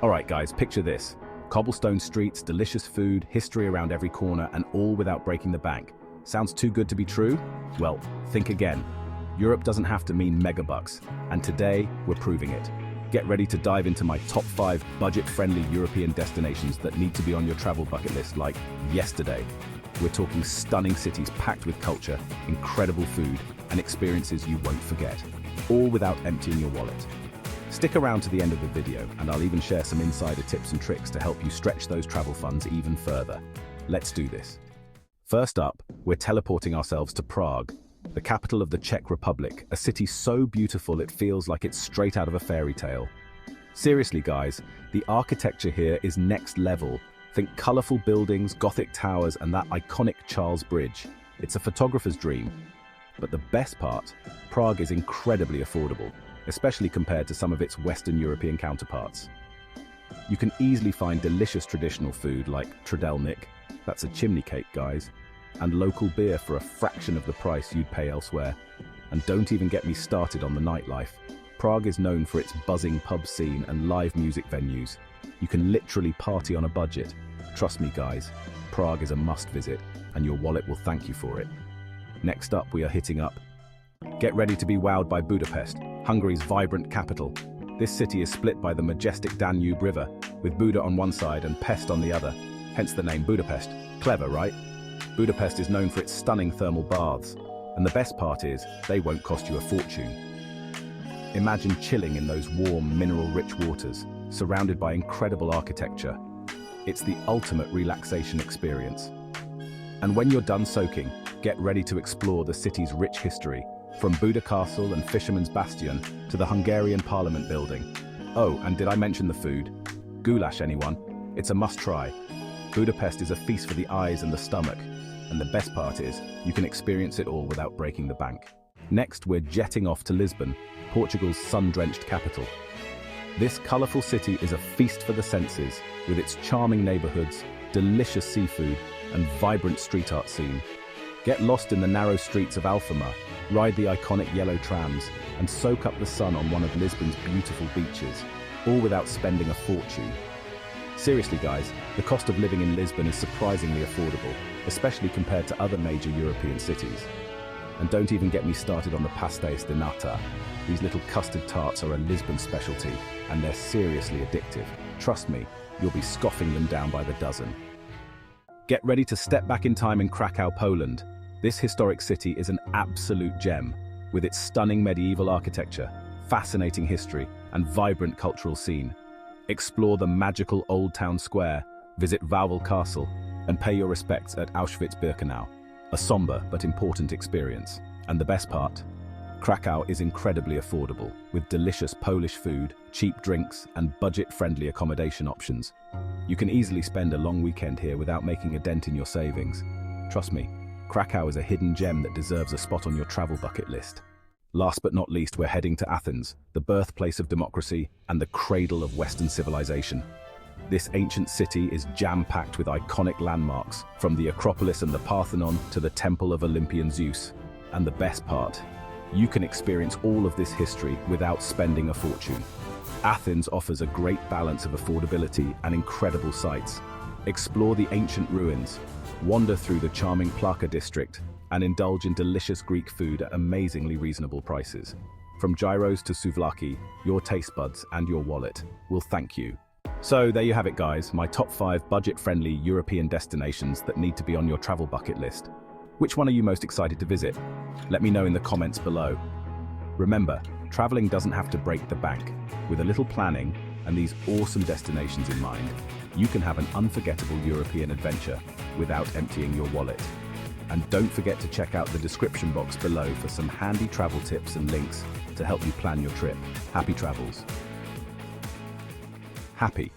Alright guys, picture this. Cobblestone streets, delicious food, history around every corner, and all without breaking the bank. Sounds too good to be true? Well, think again. Europe doesn't have to mean megabucks, and today we're proving it. Get ready to dive into my top 5 budget-friendly European destinations that need to be on your travel bucket list like yesterday. We're talking stunning cities packed with culture, incredible food, and experiences you won't forget, all without emptying your wallet. Stick around to the end of the video, and I'll even share some insider tips and tricks to help you stretch those travel funds even further. Let's do this. First up, we're teleporting ourselves to Prague, the capital of the Czech Republic, a city so beautiful it feels like it's straight out of a fairy tale. Seriously guys, the architecture here is next level. Think colorful buildings, Gothic towers, and that iconic Charles Bridge. It's a photographer's dream. But the best part, Prague is incredibly affordable, especially compared to some of its Western European counterparts. You can easily find delicious traditional food like trdelník, that's a chimney cake guys, and local beer for a fraction of the price you'd pay elsewhere. And don't even get me started on the nightlife. Prague is known for its buzzing pub scene and live music venues. You can literally party on a budget. Trust me guys, Prague is a must visit, and your wallet will thank you for it. Next up, we are hitting up. Get ready to be wowed by Budapest, Hungary's vibrant capital. This city is split by the majestic Danube River, with Buda on one side and Pest on the other, hence the name Budapest. Clever, right? Budapest is known for its stunning thermal baths, and the best part is, they won't cost you a fortune. Imagine chilling in those warm, mineral-rich waters, surrounded by incredible architecture. It's the ultimate relaxation experience. And when you're done soaking, get ready to explore the city's rich history, from Buda Castle and Fisherman's Bastion to the Hungarian Parliament building. Oh, and did I mention the food? Goulash, anyone? It's a must-try. Budapest is a feast for the eyes and the stomach, and the best part is, you can experience it all without breaking the bank. Next, we're jetting off to Lisbon, Portugal's sun-drenched capital. This colorful city is a feast for the senses, with its charming neighborhoods, delicious seafood, and vibrant street art scene. Get lost in the narrow streets of Alfama, ride the iconic yellow trams, and soak up the sun on one of Lisbon's beautiful beaches, all without spending a fortune. Seriously guys, the cost of living in Lisbon is surprisingly affordable, especially compared to other major European cities. And don't even get me started on the pastéis de nata. These little custard tarts are a Lisbon specialty, and they're seriously addictive. Trust me, you'll be scoffing them down by the dozen. Get ready to step back in time in Krakow, Poland. This historic city is an absolute gem, with its stunning medieval architecture, fascinating history, and vibrant cultural scene. Explore the magical Old Town Square, visit Wawel Castle, and pay your respects at Auschwitz-Birkenau. A somber but important experience. And the best part? Krakow is incredibly affordable, with delicious Polish food, cheap drinks, and budget-friendly accommodation options. You can easily spend a long weekend here without making a dent in your savings. Trust me, Krakow is a hidden gem that deserves a spot on your travel bucket list. Last but not least, we're heading to Athens, the birthplace of democracy and the cradle of Western civilization. This ancient city is jam-packed with iconic landmarks, from the Acropolis and the Parthenon to the Temple of Olympian Zeus. And the best part, you can experience all of this history without spending a fortune. Athens offers a great balance of affordability and incredible sights. Explore the ancient ruins, wander through the charming Plaka district, and indulge in delicious Greek food at amazingly reasonable prices. From gyros to souvlaki, your taste buds and your wallet will thank you. So there you have it guys, my top 5 budget-friendly European destinations that need to be on your travel bucket list. Which one are you most excited to visit? Let me know in the comments below. Remember, traveling doesn't have to break the bank. With a little planning and these awesome destinations in mind, you can have an unforgettable European adventure without emptying your wallet. And don't forget to check out the description box below for some handy travel tips and links to help you plan your trip. Happy travels. Happy.